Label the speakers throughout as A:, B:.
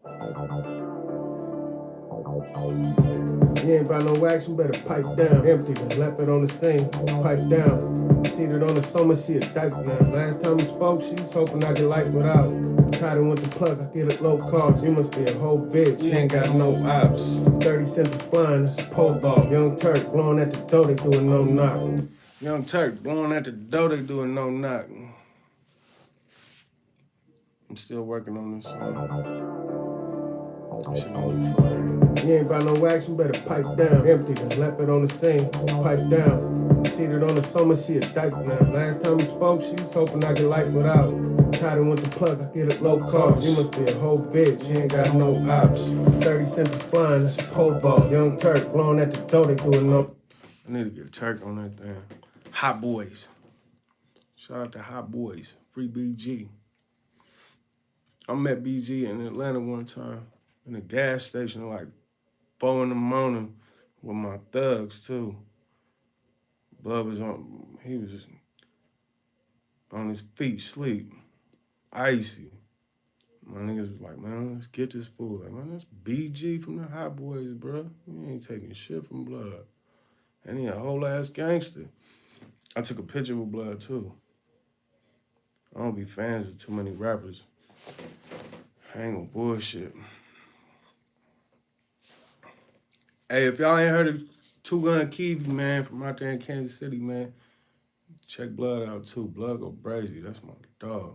A: You ain't brought no wax, you better pipe down. Empty, left it on the sink, pipe down. Cheated on the summer, she a dyke now. Last time we spoke, she was hoping I could life without. Tied it with the plug, I get it low cost. You must be a whole bitch, you ain't got no ops. 30 cents a flying, it's a pole ball. Young Turk blowing at the door, they doing no knock. Young Turk blowing at the door, they doing no knock. I'm still working on this song. You ain't brought no wax, you better pipe down. Empty, left it on the sink, pipe down. Cheated on the summer, she a dyke now. Last time we spoke, she was hoping I could life without. Tied it with the plug, I get it low cost. You must be a whole bitch, you ain't got no ops. 30 cents a flying, it's a pole ball. Young Turk blowing at the door, they doing no. I need to get a Turk on that thing. Hot Boys. Shout out to Hot Boys. Free BG. I met BG in Atlanta one time in a gas station at like 4 in the morning with my thugs too. Blood was on, he was on his feet, sleep, icy. My niggas was like, man, let's get this fool. Like, man, that's BG from the Hot Boys, bro. You ain't taking shit from Blood. And he a whole ass gangster. I took a picture with Blood too. I don't be fans of too many rappers. I ain't gonna bullshit. Hey, if y'all ain't heard of Two Gun Keith, man, from out there in Kansas City, man, check Blood out too. Blood go crazy. That's my dog.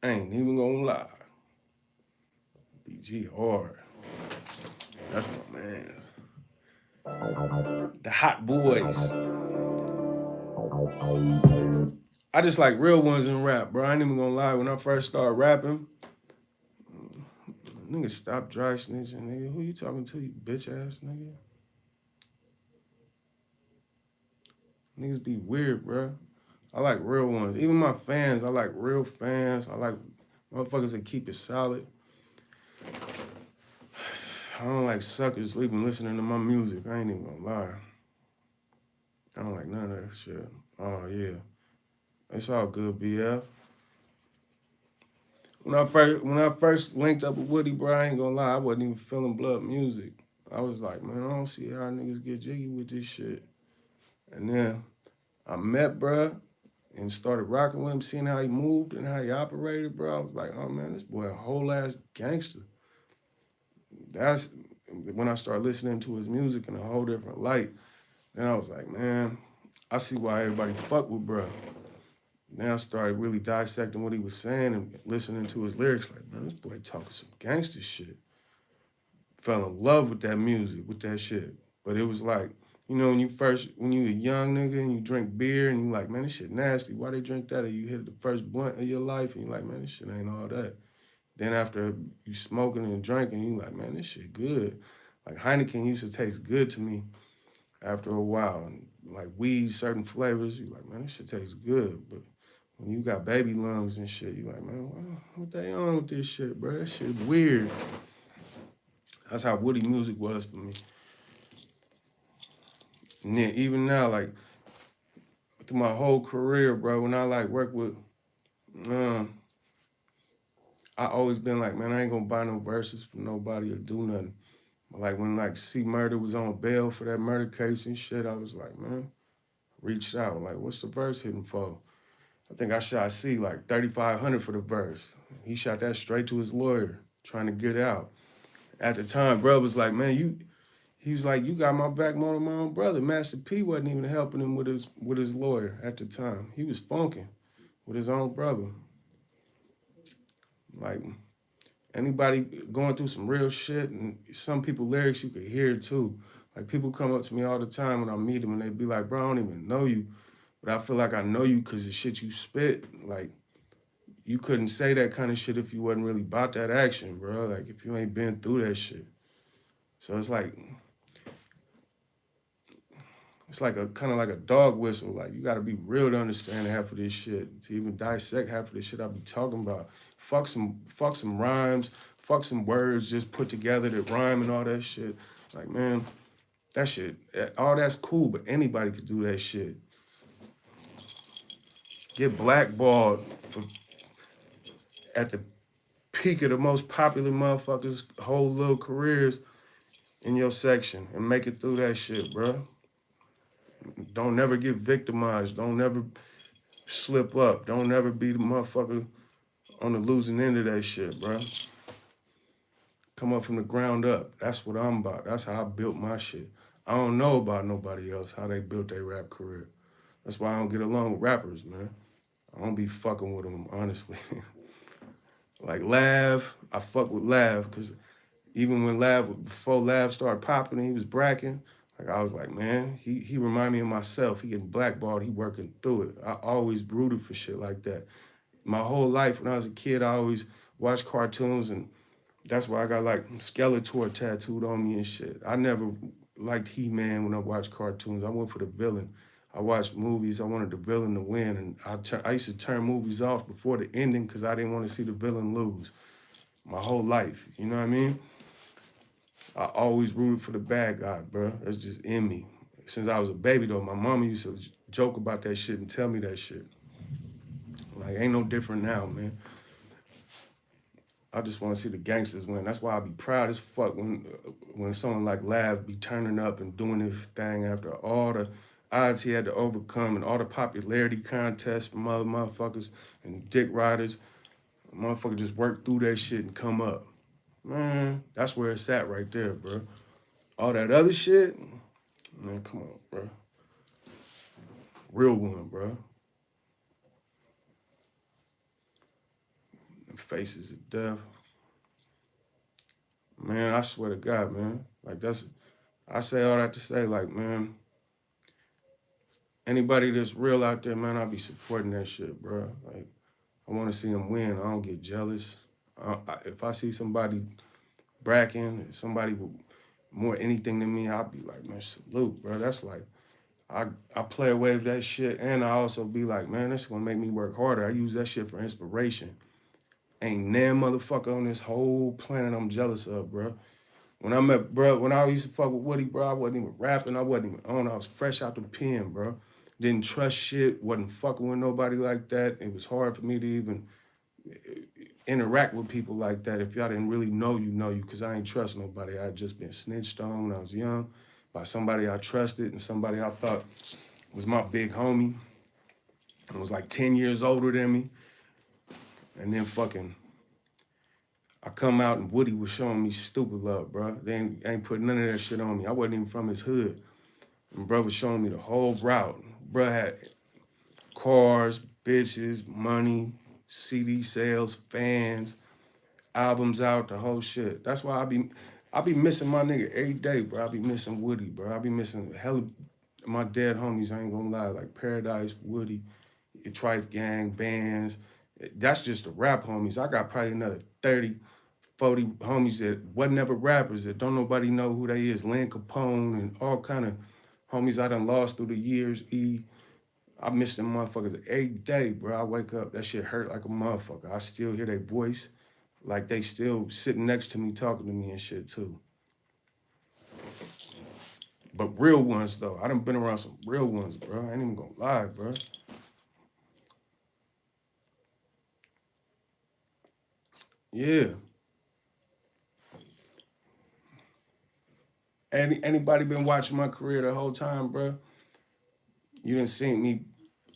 A: I ain't even gonna lie. BG hard. That's my man. The Hot Boys. I just like real ones in rap, bro. I ain't even gonna lie. When I first started rapping, nigga, stop dry snitching, nigga. Who you talking to, you bitch ass nigga? Niggas be weird, bro. I like real ones. Even my fans, I like real fans. I like motherfuckers that keep it solid. I don't like suckers sleeping listening to my music. I ain't even gonna lie. I don't like none of that shit. Oh, yeah. It's all good, BF. When I first linked up with Woody, bro, I ain't gonna lie, I wasn't even feeling Blood music. I was like, man, I don't see how niggas get jiggy with this shit. And then I met bruh and started rocking with him, seeing how he moved and how he operated, bro. I was like, oh man, this boy a whole ass gangster. That's when I started listening to his music in a whole different light. Then I was like, man, I see why everybody fuck with bruh. Then I started really dissecting what he was saying and listening to his lyrics. Like, man, this boy talking some gangster shit. Fell in love with that music, with that shit. But it was like, you know, when you a young nigga and you drink beer and you like, man, this shit nasty. Why they drink that? Or you hit the first blunt of your life and you like, man, this shit ain't all that. Then after you smoking and drinking, you like, man, this shit good. Like Heineken used to taste good to me after a while. And like weed, certain flavors, you like, man, this shit tastes good. But when you got baby lungs and shit, you like, man, what they on with this shit, bro? That shit weird. That's how Woody music was for me. And then even now, like, through my whole career, bro, when I like work with, I always been like, man, I ain't gonna buy no verses from nobody or do nothing. Like when like C Murder was on bail for that murder case and shit, I was like, man, reached out, like, what's the verse hitting for? I think I shot C like 3,500 for the verse. He shot that straight to his lawyer, trying to get out. At the time, bro was like, man, he was like, you got my back more than my own brother. Master P wasn't even helping him with his lawyer at the time. He was funking with his own brother. Like, anybody going through some real shit, and some people lyrics you could hear too. Like, people come up to me all the time when I meet them and they be like, bro, I don't even know you, but I feel like I know you because the shit you spit, like, you couldn't say that kind of shit if you wasn't really about that action, bro. Like, if you ain't been through that shit. So it's like a kind of like a dog whistle. Like, you gotta be real to understand half of this shit, to even dissect half of this shit I be talking about. Fuck some rhymes, fuck some words just put together that rhyme and all that shit. Like, man, that shit, all that's cool, but anybody could do that shit. Get blackballed at the peak of the most popular motherfuckers' whole little careers in your section and make it through that shit, bro. Don't never get victimized. Don't never slip up. Don't never be the motherfucker on the losing end of that shit, bro. Come up from the ground up. That's what I'm about. That's how I built my shit. I don't know about nobody else, how they built their rap career. That's why I don't get along with rappers, man. I don't be fucking with them, honestly. Like Lav, I fuck with Lav, because even when before Lav started popping and he was bracking, like I was like, man, he remind me of myself. He getting blackballed, he working through it. I always rooted for shit like that. My whole life when I was a kid, I always watched cartoons, and that's why I got like Skeletor tattooed on me and shit. I never liked He-Man when I watched cartoons. I went for the villain. I watched movies. I wanted the villain to win, and I used to turn movies off before the ending because I didn't want to see the villain lose. My whole life, you know what I mean? I always rooted for the bad guy, bro. That's just in me. Since I was a baby, though, my mama used to joke about that shit and tell me that shit. Like, ain't no different now, man. I just want to see the gangsters win. That's why I be proud as fuck when someone like Lav be turning up and doing his thing after all the odds he had to overcome and all the popularity contests from other motherfuckers and dick riders. Motherfucker just work through that shit and come up. Man, that's where it's at right there, bro. All that other shit, man, come on, bro. Real one, bro. The faces of death. Man, I swear to God, man. Like I say all that to say, like, man, anybody that's real out there, man, I'll be supporting that shit, bro. Like, I want to see them win. I don't get jealous. If I see somebody bracking, somebody with more anything than me, I'll be like, man, salute, bro. That's like, I play away with that shit, and I also be like, man, that's gonna make me work harder. I use that shit for inspiration. Ain't nan motherfucker on this whole planet I'm jealous of, bro. When I used to fuck with Woody, bro, I wasn't even rapping. I wasn't even on. I was fresh out the pen, bro. Didn't trust shit. Wasn't fucking with nobody like that. It was hard for me to even interact with people like that. If y'all didn't really know you, because I ain't trust nobody. I had just been snitched on when I was young by somebody I trusted and somebody I thought was my big homie and was like 10 years older than me. And then fucking I come out and Woody was showing me stupid love, bro. They ain't put none of that shit on me. I wasn't even from his hood. And bro was showing me the whole route. Bro had cars, bitches, money, CD sales, fans, albums out, the whole shit. That's why I be missing my nigga every day, bro. I be missing Woody, bro. I be missing hella my dead homies, I ain't gonna lie, like Paradise, Woody, Trife Gang, Bands. That's just the rap homies. I got probably another 30, 40 homies that wasn't ever rappers that don't nobody know who they is. Lynn Capone and all kind of homies I done lost through the years. I miss them motherfuckers every day, bro. I wake up, that shit hurt like a motherfucker. I still hear their voice, like they still sitting next to me talking to me and shit too. But real ones though, I done been around some real ones, bro. I ain't even gonna lie, bro. Yeah. Anybody been watching my career the whole time, bro? You done seen me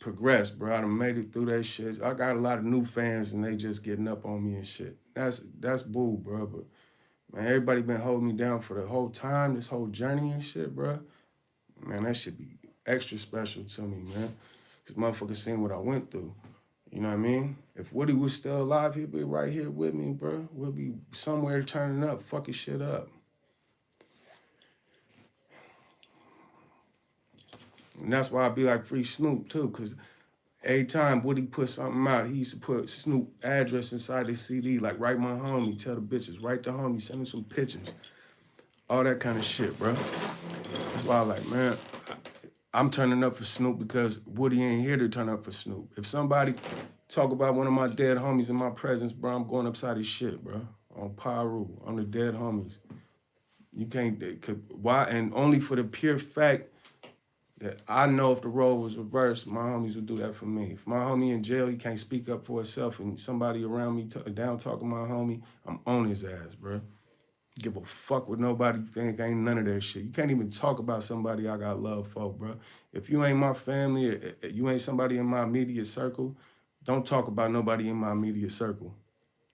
A: progress, bro. I done made it through that shit. I got a lot of new fans and they just getting up on me and shit. That's bull, bro. But man, everybody been holding me down for the whole time, this whole journey and shit, bro. Man, that should be extra special to me, man. Cause motherfuckers seen what I went through. You know what I mean? If Woody was still alive, he'd be right here with me, bro. We'll be somewhere turning up, fucking shit up. And that's why I be like Free Snoop too, cause every time Woody put something out, he used to put Snoop address inside his CD, like write my homie, tell the bitches, write the homie, send me some pictures, all that kind of shit, bro. That's why I like, man, I'm turning up for Snoop because Woody ain't here to turn up for Snoop. If somebody talk about one of my dead homies in my presence, bro, I'm going upside his shit, bro. On Pyru, on the dead homies. You can't, why? And only for the pure fact that I know if the role was reversed, my homies would do that for me. If my homie in jail, he can't speak up for himself, and somebody around me down talking my homie, I'm on his ass, bro. Give a fuck what nobody think. Ain't none of that shit. You can't even talk about somebody I got love for, bro. If you ain't my family, you ain't somebody in my immediate circle, don't talk about nobody in my immediate circle.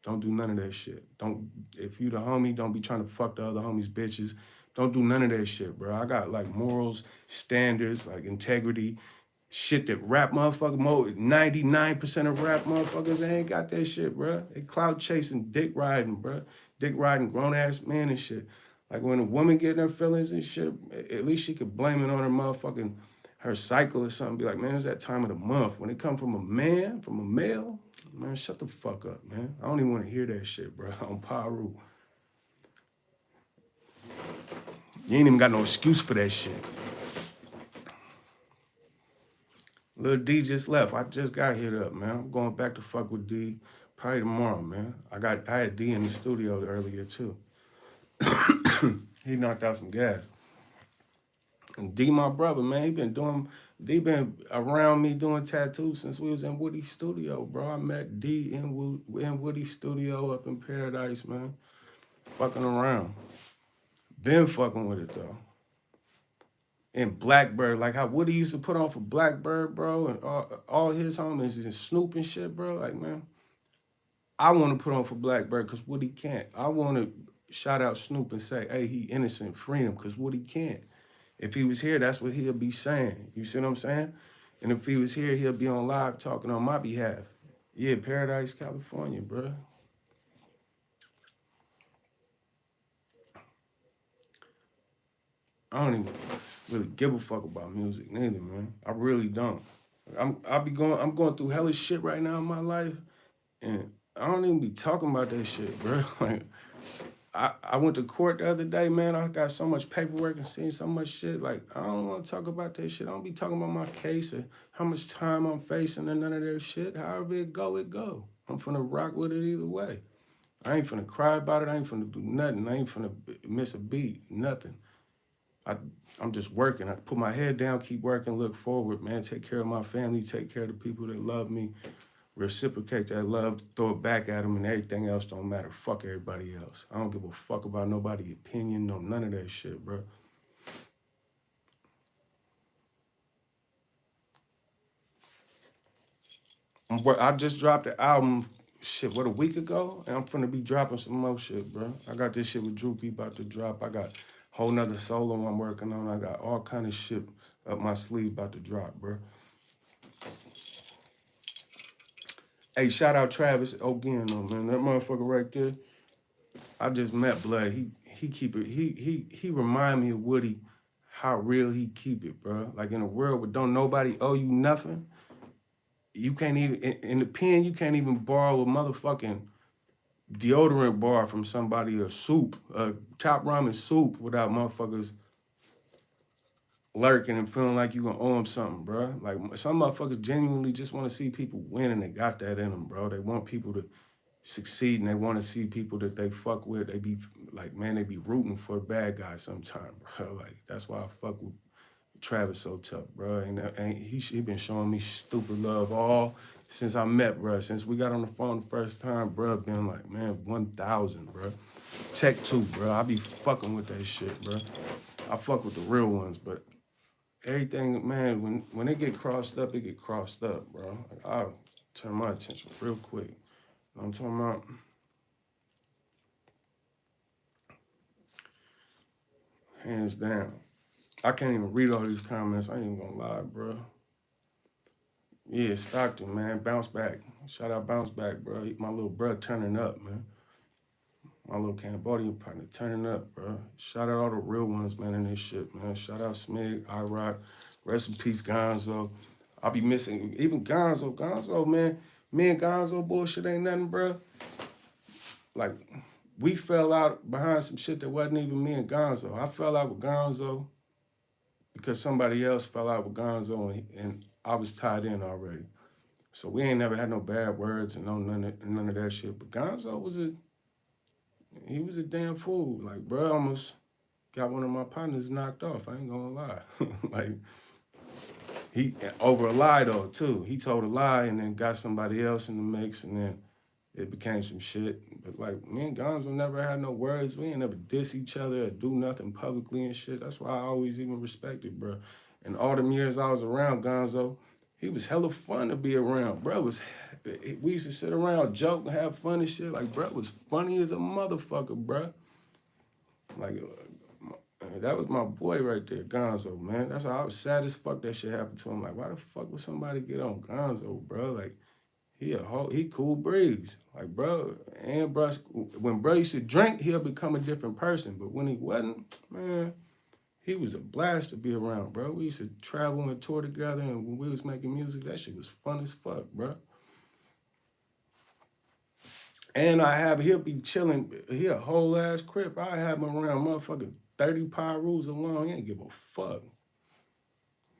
A: Don't do none of that shit. Don't, if you the homie, don't be trying to fuck the other homies' bitches. Don't do none of that shit, bro. I got like morals, standards, like integrity, shit that rap motherfucker 99% of rap motherfuckers they ain't got that shit, bro. They clout chasing, dick riding, bro. Dick riding grown ass man and shit. Like when a woman getting her feelings and shit, at least she could blame it on her motherfucking her cycle or something. Be like, man, it's that time of the month. When it come from a man, from a male, man, shut the fuck up, man. I don't even want to hear that shit, bro. On Paru. You ain't even got no excuse for that shit. Lil D just left. I just got hit up, man. I'm going back to fuck with D probably tomorrow, man. I had D in the studio earlier too. He knocked out some gas. And D, my brother, man, D been around me doing tattoos since we was in Woody's studio, bro. I met D in Woody's studio up in Paradise, man. Fucking around. Been fucking with it though. And Blackbird, like how Woody used to put on for Blackbird, bro, and all his homies and Snoop and shit, bro. Like, man, I want to put on for Blackbird because Woody can't. I want to shout out Snoop and say, hey, he innocent, free him, because Woody can't. If he was here, that's what he'll be saying. You see what I'm saying? And if he was here, he'll be on live talking on my behalf. Yeah, Paradise, California, bro. I don't even really give a fuck about music neither, man. I really don't. I'm going through hellish shit right now in my life, and I don't even be talking about that shit, bro. Like, I went to court the other day, man. I got so much paperwork and seen so much shit. Like, I don't want to talk about that shit. I don't be talking about my case or how much time I'm facing and none of that shit. However it go, it go. I'm finna rock with it either way. I ain't finna cry about it. I ain't finna do nothing. I ain't finna miss a beat, nothing. I'm just working. I put my head down, keep working, look forward, man. Take care of my family, take care of the people that love me, reciprocate that love, throw it back at them, and everything else don't matter. Fuck everybody else. I don't give a fuck about nobody's opinion, no none of that shit, bro. I just dropped the album, shit, what, a week ago? And I'm finna be dropping some more shit, bro. I got this shit with Droopy about to drop. I got a whole nother solo I'm working on. I got all kind of shit up my sleeve about to drop, bro. Hey, shout out Travis again, though, man. That motherfucker right there. I just met Blood. He keep it. He remind me of Woody, how real he keep it, bro. Like in a world where don't nobody owe you nothing. You can't even in the pen. You can't even borrow a motherfucking deodorant bar from somebody or soup, top ramen soup, without motherfuckers lurking and feeling like you gonna owe them something, bro. Like some motherfuckers genuinely just want to see people win, and they got that in them, bro. They want people to succeed, and they want to see people that they fuck with. They be like, man, they be rooting for the bad guy sometime, bro. Like that's why I fuck with Travis so tough, bro. And he been showing me stupid love all since I met, bro. Since we got on the phone the first time, bro, been like, man, 1,000, bro. Tech 2, bro. I be fucking with that shit, bro. I fuck with the real ones, but everything, man, when it get crossed up, it get crossed up, bro. Like, I'll turn my attention real quick. I'm talking about hands down. I can't even read all these comments. I ain't even gonna lie, bro. Yeah, Stockton, man, bounce back. Shout out, bounce back, bro. My little bro turning up, man. My little Cambodian partner turning up, bro. Shout out all the real ones, man, in this shit, man. Shout out Smig, iRock, rest in peace, Gonzo. I'll be missing even Gonzo. Gonzo, man, me and Gonzo bullshit ain't nothing, bro. Like, we fell out behind some shit that wasn't even me and Gonzo. I fell out with Gonzo because somebody else fell out with Gonzo, and I was tied in already. So we ain't never had no bad words and none of that shit. But Gonzo was a damn fool. Like, bro, almost got one of my partners knocked off. I ain't gonna lie. Like, He over a lie though too. He told a lie and then got somebody else in the mix, and then it became some shit. But like me and Gonzo never had no words. We ain't never diss each other or do nothing publicly and shit. That's why I always even respected, bro. And all them years I was around Gonzo, he was hella fun to be around. Bro was, we used to sit around, joke, and have fun and shit. Like bro was funny as a motherfucker, bro. Like that was my boy right there, Gonzo, man. That's how I was sad as fuck that shit happened to him. Like, why the fuck would somebody get on Gonzo, bro? Like, he cool breeze. Like, bro, and bro, when bro used to drink, he'll become a different person. But when he wasn't, man, he was a blast to be around, bro. We used to travel and tour together, and when we was making music, that shit was fun as fuck, bro. And he'll be chilling, he a whole ass crip. I have him around motherfucking 30 Pyrus alone. He ain't give a fuck.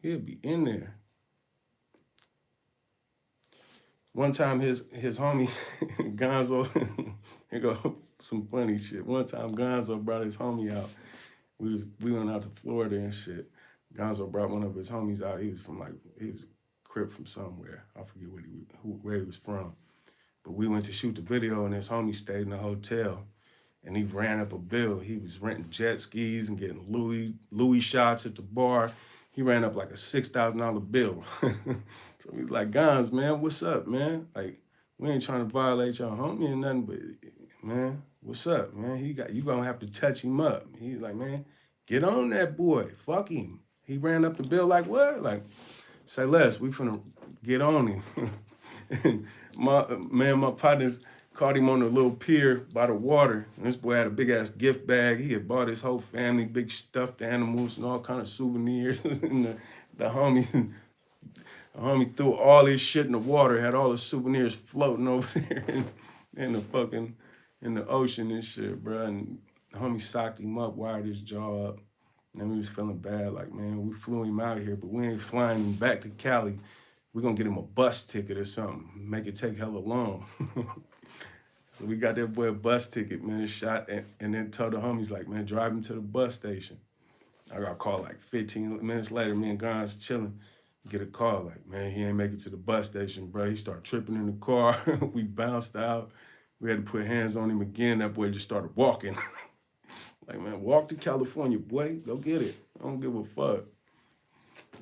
A: He'll be in there. One time his homie Gonzo, here go some funny shit. One time Gonzo brought his homie out. We went out to Florida and shit. Gonzo brought one of his homies out. He was crip from somewhere. I forget where he was from. But we went to shoot the video and his homie stayed in the hotel and he ran up a bill. He was renting jet skis and getting Louis shots at the bar. He ran up like a $6,000 bill. So he's like, Gons, man, what's up, man? Like, we ain't trying to violate your homie or nothing, but man, what's up, man? You gonna have to touch him up. He's like, man, get on that boy. Fuck him. He ran up the bill like what? Like, say less, we finna get on him. And my partners caught him on a little pier by the water. And this boy had a big ass gift bag. He had bought his whole family big stuffed animals and all kind of souvenirs. And the homie threw all his shit in the water, had all the souvenirs floating over there in the ocean and shit, bro. And the homie socked him up, wired his jaw up. And we was feeling bad, like, man, we flew him out here, but we ain't flying him back to Cali. We're gonna get him a bus ticket or something, make it take hella long. So we got that boy a bus ticket, man, shot, and then told the homies, like, man, drive him to the bus station. I got called like 15 minutes later, me and Gons chilling, get a call, like, man, he ain't make it to the bus station, bro. He started tripping in the car. We bounced out. We had to put hands on him again. That boy just started walking. Like, man, walk to California, boy. Go get it. I don't give a fuck.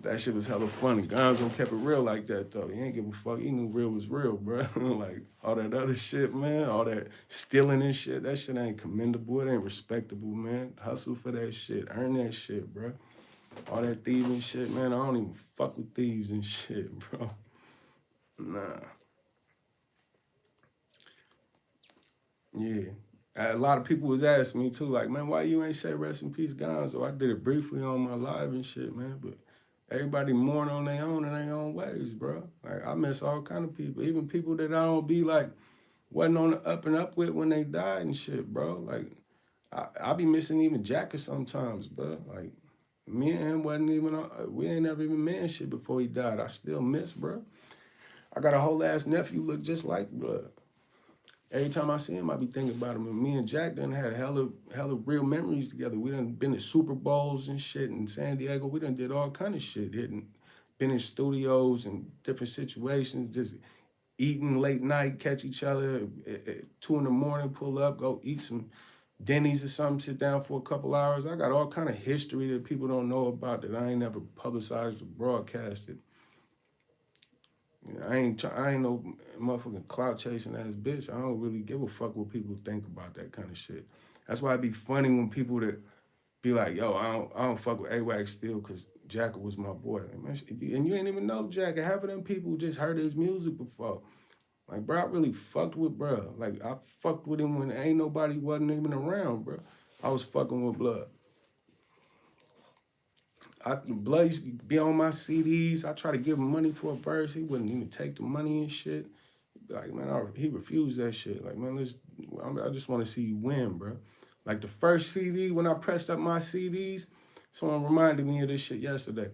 A: That shit was hella funny. Gonzo kept it real like that, though. He ain't give a fuck. He knew real was real, bro. Like, all that other shit, man, all that stealing and shit, that shit ain't commendable. It ain't respectable, man. Hustle for that shit. Earn that shit, bro. All that thieving shit, man, I don't even fuck with thieves and shit, bro. Nah. Yeah. A lot of people was asking me, too, like, man, why you ain't say rest in peace, Gonzo? I did it briefly on my live and shit, man, but everybody mourn on their own in their own ways, bro. Like, I miss all kind of people, even people that I don't be like, wasn't on the up and up with when they died and shit, bro. Like, I be missing even Jacker sometimes, bro. Like, me and him wasn't even, we ain't never even met shit before he died. I still miss, bro. I got a whole ass nephew look just like blood. Every time I see him, I be thinking about him. And me and Jack done had hella real memories together. We done been to Super Bowls and shit in San Diego. We done did all kind of shit. Been in studios and different situations, just eating late night, catch each other at 2 in the morning, pull up, go eat some Denny's or something, sit down for a couple hours. I got all kind of history that people don't know about that I ain't never publicized or broadcasted. You know, I ain't no motherfucking clout chasing ass bitch. I don't really give a fuck what people think about that kind of shit. That's why it'd be funny when people that be like, yo, I don't fuck with AWAC still because Jacker was my boy. Like, man, and you ain't even know Jacker. Half of them people just heard his music before. Like, bro, I really fucked with bro. Like, I fucked with him when ain't nobody wasn't even around, bro. I was fucking with Blood. Blood used to be on my CDs. I try to give him money for a verse. He wouldn't even take the money and shit. Like, man, he refused that shit. Like, man, I just want to see you win, bro. Like, the first CD, when I pressed up my CDs, someone reminded me of this shit yesterday.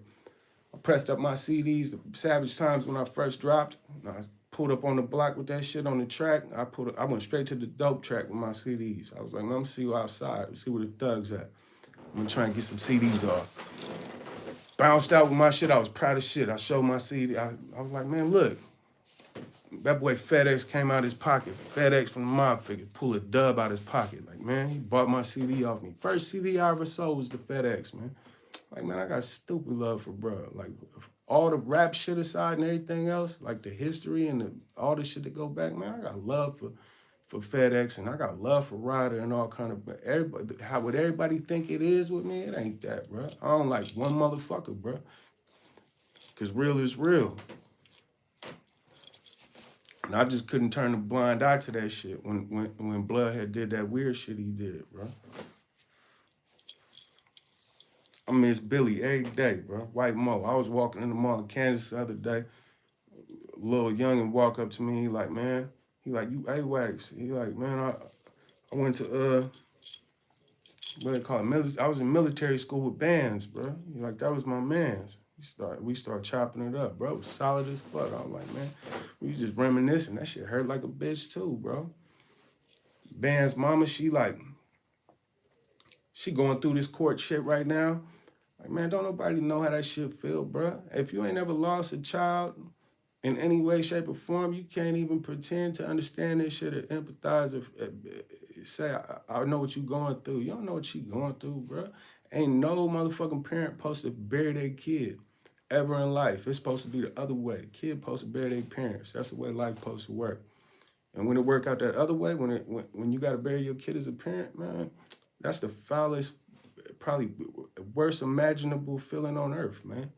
A: I pressed up my CDs, the Savage Times when I first dropped. I pulled up on the block with that shit on the track. I went straight to the dope track with my CDs. I was like, man, I'm gonna see you outside, see where the thugs at. I'm gonna try and get some CDs off. bounced out with my shit. I was proud of shit. I showed my CD. I was like, man, look. That boy FedEx came out his pocket. FedEx from the mob figure, pull a dub out his pocket. Like, man, he bought my CD off me. First CD I ever sold was the FedEx, man. Like, man, I got stupid love for bro. Like, all the rap shit aside and everything else, like the history and all the shit that go back, man, I got love for FedEx and I got love for Ryder and all kind of, everybody, how would everybody think it is with me? It ain't that, bro. I don't like one motherfucker, bro. Because real is real. And I just couldn't turn a blind eye to that shit when Blood had did that weird shit he did, bro. I miss Billy every day, bro. White Mo. I was walking in the mall in Kansas the other day. A little youngin' walk up to me. He like, man, he like, you AWACS. He like, man, I went to what they call it? I was in military school with bands, bro. He like, that was my man's. We start chopping it up, bro. It was solid as fuck. I was like, man, we just reminiscing. That shit hurt like a bitch too, bro. Band's mama, she going through this court shit right now. Like, man, don't nobody know how that shit feel, bro. If you ain't ever lost a child in any way, shape, or form, you can't even pretend to understand this shit or empathize or say, I know what you going through. You don't know what you going through, bro. Ain't no motherfucking parent supposed to bury their kid ever in life. It's supposed to be the other way. The kid supposed to bury their parents. That's the way life supposed to work. And when it work out that other way, when you got to bury your kid as a parent, man, that's the foulest, probably worst imaginable feeling on earth, man.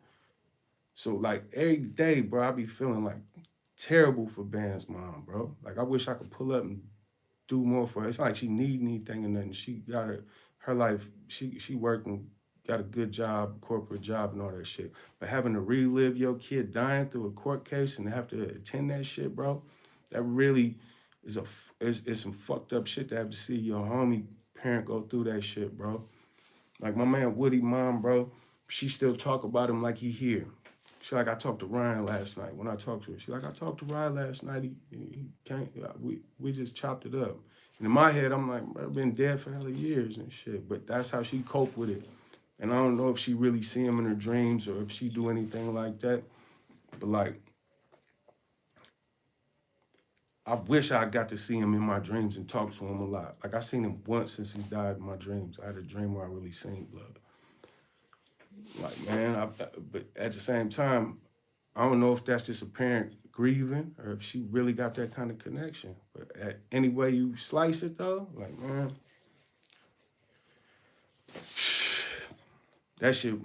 A: So like every day, bro, I be feeling like terrible for Band's mom, bro. Like I wish I could pull up and do more for her. It's not like she need anything or nothing. She got her life, she working, got a good job, corporate job and all that shit. But having to relive your kid dying through a court case and have to attend that shit, bro, that really is some fucked up shit to have to see your homie parent go through that shit, bro. Like my man Woody mom, bro, she still talk about him like he here. She like, I talked to Ryan last night. When I talked to her, she like, I talked to Ryan last night. He can't, we just chopped it up. And in my head, I'm like, I've been dead for hella years and shit. But that's how she cope with it. And I don't know if she really see him in her dreams or if she do anything like that. But like, I wish I got to see him in my dreams and talk to him a lot. Like I seen him once since he died in my dreams. I had a dream where I really seen Blood. Like, man, but at the same time, I don't know if that's just a parent grieving or if she really got that kind of connection. But any way you slice it though, like, man, that shit,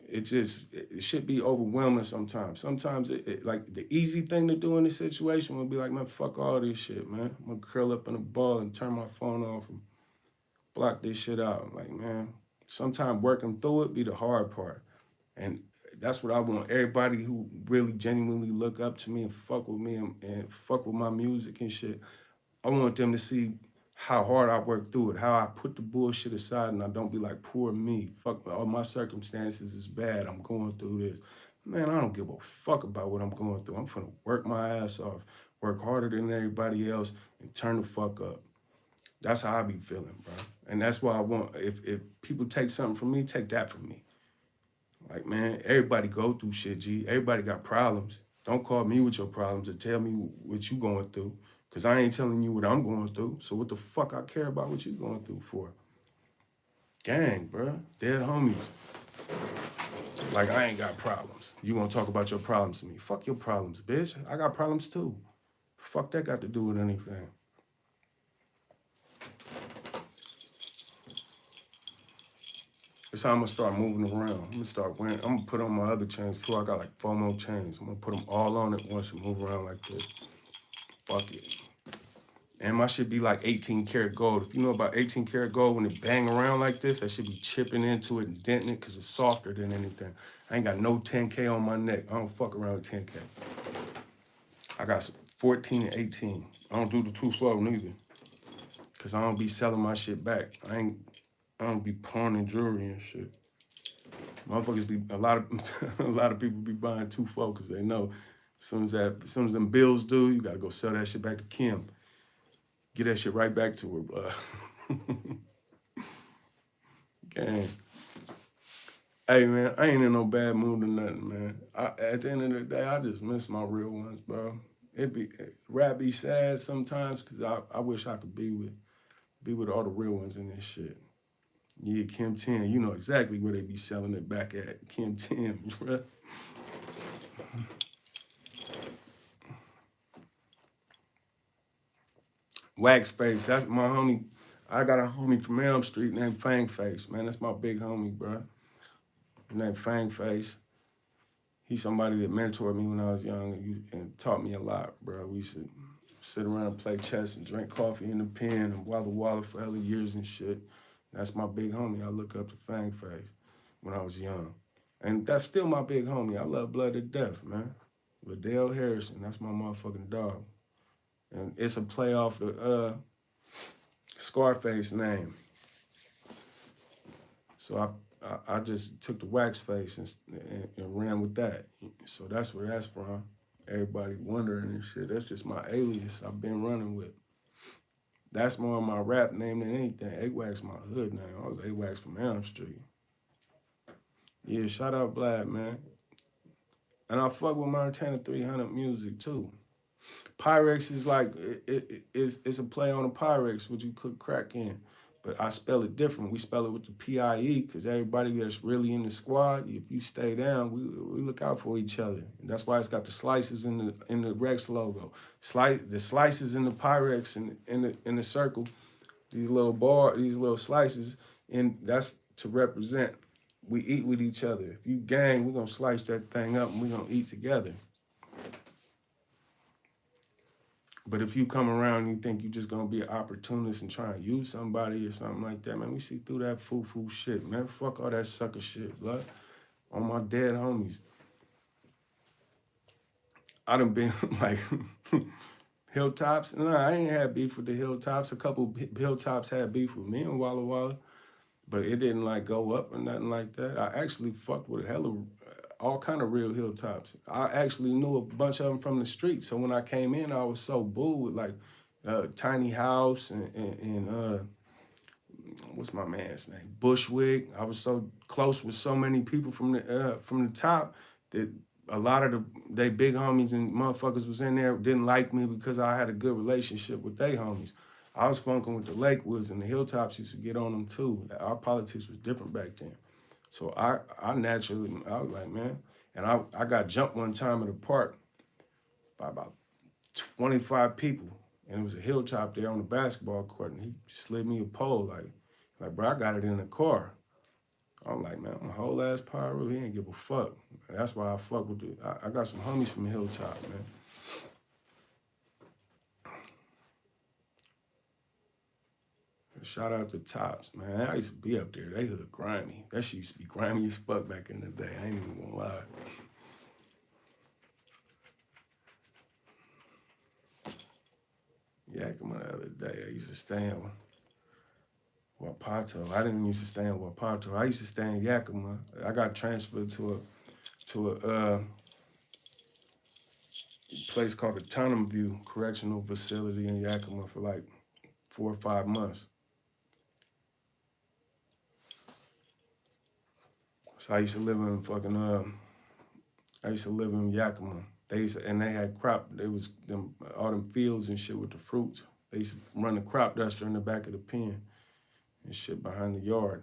A: it should be overwhelming sometimes. Sometimes like the easy thing to do in this situation would be like, man, fuck all this shit, man. I'm gonna curl up in a ball and turn my phone off and block this shit out. Like, man, sometimes working through it be the hard part. And that's what I want everybody who really genuinely look up to me and fuck with me and fuck with my music and shit. I want them to see how hard I work through it, how I put the bullshit aside and I don't be like, poor me. Fuck, all my circumstances is bad. I'm going through this. Man, I don't give a fuck about what I'm going through. I'm finna work my ass off, work harder than everybody else, and turn the fuck up. That's how I be feeling, bro. And that's why I want, if people take something from me, take that from me. Like, man, everybody go through shit, G. Everybody got problems. Don't call me with your problems and tell me what you going through. Because I ain't telling you what I'm going through. So what the fuck I care about what you going through for? Gang, bro. Dead homies. Like, I ain't got problems. You gonna talk about your problems to me. Fuck your problems, bitch. I got problems too. Fuck that got to do with anything. That's how I'm gonna start moving around. I'm gonna start wearing, I'm gonna put on my other chains too. I got like 4 more chains. I'm gonna put them all on at once and move around like this. Fuck it. And my shit be like 18 karat gold. If you know about 18 karat gold, when it bang around like this, that should be chipping into it and denting it because it's softer than anything. I ain't got no 10K on my neck. I don't fuck around with 10K. I got 14 and 18. I don't do the too slow neither. Cause I don't be selling my shit back. I don't be pawning jewelry and shit. Motherfuckers be, a lot of people be buying too slow because they know as soon as them bills due, you gotta go sell that shit back to Kim. Get that shit right back to her, bro. Gang. Hey man, I ain't in no bad mood or nothing, man. At the end of the day, I just miss my real ones, bro. Rap be sad sometimes because I wish I could be with all the real ones in this shit. Yeah, Kim 10, you know exactly where they be selling it back at. Kim 10, bro. Wax Face, that's my homie. I got a homie from Elm Street named Fang Face, man. That's my big homie, bro. Named Fang Face. He's somebody that mentored me when I was young and taught me a lot, bro. We used to sit around and play chess and drink coffee in the pen and Walla Walla for hella years and shit. That's my big homie. I look up to Fang Face when I was young. And that's still my big homie. I love Blood to death, man. Liddell Harrison, that's my motherfucking dog. And it's a play off the Scarface name. So I just took the wax face and ran with that. So that's where that's from. Everybody wondering and shit. That's just my alias I've been running with. That's more of my rap name than anything. A-Wax my hood name. I was A-Wax from Elm Street. Yeah, shout out Vlad, man. And I fuck with Montana 300 music too. Pyrex is like it's a play on the Pyrex, which you cook crack in. But I spell it different. We spell it with the P-I-E, because everybody that's really in the squad, if you stay down, we look out for each other. And that's why it's got the slices in the Rex logo. The slices in the Pyrex in the circle, these little slices, and that's to represent we eat with each other. If you gang, we're gonna slice that thing up and we're gonna eat together. But if you come around and you think you're just gonna be an opportunist and try and use somebody or something like that, man, we see through that foo-foo shit, man. Fuck all that sucker shit, blood. On my dead homies. I done been like Hilltops. No, I ain't had beef with the Hilltops. A couple Hilltops had beef with me and Walla Walla, but it didn't like go up or nothing like that. I actually fucked with hella all kind of real Hilltops. I actually knew a bunch of them from the street. So when I came in, I was so booed, like Tiny House and what's my man's name? Bushwick. I was so close with so many people from the top that a lot of they big homies and motherfuckers was in there didn't like me because I had a good relationship with they homies. I was funking with the Lakewoods and the Hilltops used to get on them too. Our politics was different back then. So I naturally, I was like, man, and I got jumped one time at a park by about 25 people. And it was a hilltop there on the basketball court, and he slid me a pole like, bro, I got it in the car. I'm like, man, I'm a whole ass pyro. He ain't give a fuck. That's why I fuck with I got some homies from the hilltop, man. Shout out to Tops, man. I used to be up there. They hood grimy. That shit used to be grimy as fuck back in the day. I ain't even gonna lie. Yakima the other day, I used to stay in Wapato. I didn't used to stay in Wapato. I used to stay in Yakima. I got transferred to a place called the Tunham View Correctional Facility in Yakima for like 4 or 5 months. So I used to live in I used to live in Yakima. And they had crop. It was all them fields and shit with the fruits. They used to run the crop duster in the back of the pen and shit behind the yard.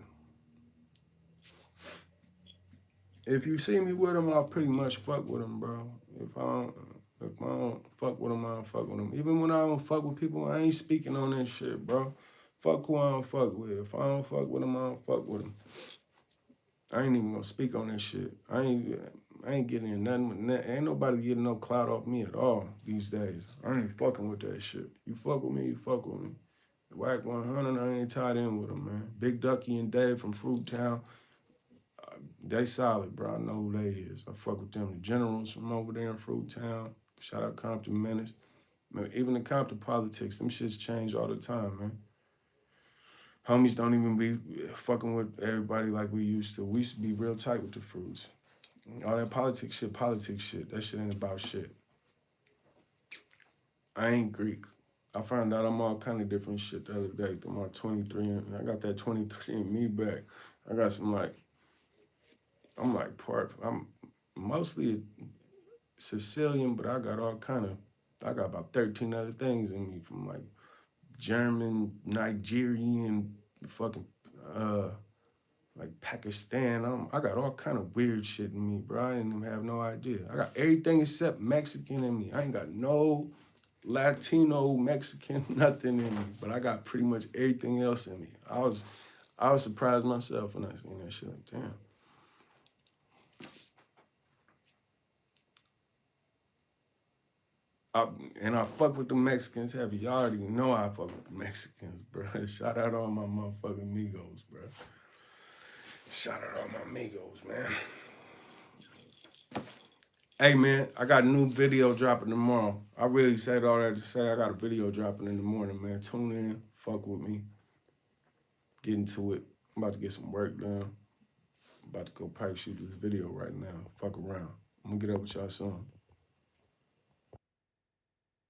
A: If you see me with them, I'll pretty much fuck with them, bro. If I don't fuck with them, I don't fuck with them. Even when I don't fuck with people, I ain't speaking on that shit, bro. Fuck who I don't fuck with. If I don't fuck with them, I don't fuck with them. I ain't even gonna speak on that shit. I ain't getting in nothing with that. Ain't nobody getting no clout off me at all these days. I ain't fucking with that shit. You fuck with me, you fuck with me. Wack 100, I ain't tied in with them, man. Big Ducky and Dave from Fruit Town, they solid, bro. I know who they is. I fuck with them. The Generals from over there in Fruit Town. Shout out Compton Menace. Man, even the Compton politics, them shits change all the time, man. Homies don't even be fucking with everybody like we used to. We used to be real tight with the fruits. All that politics shit. That shit ain't about shit. I ain't Greek. I found out I'm all kind of different shit the other day through my 23, and I got that 23 in me back. I got some like I'm like I'm mostly Sicilian, but I got all kind of, I got about 13 other things in me from like German, Nigerian, fucking, uh, like Pakistan. I got all kind of weird shit in me, bro. I didn't even have no idea. I got everything except Mexican in me. I ain't got no Latino, Mexican, nothing in me. But I got pretty much everything else in me. I was surprised myself when I seen that shit. Like, damn. I, and I fuck with the Mexicans heavy. Y'all already know I fuck with the Mexicans, bro. Shout out all my motherfucking Migos, bro. Shout out all my Migos, man. Hey man, I got a new video dropping tomorrow. I really said all that to say I got a video dropping in the morning, man. Tune in, fuck with me, get into it. I'm about to get some work done. I'm about to go probably shoot this video right now. Fuck around. I'm gonna get up with y'all soon.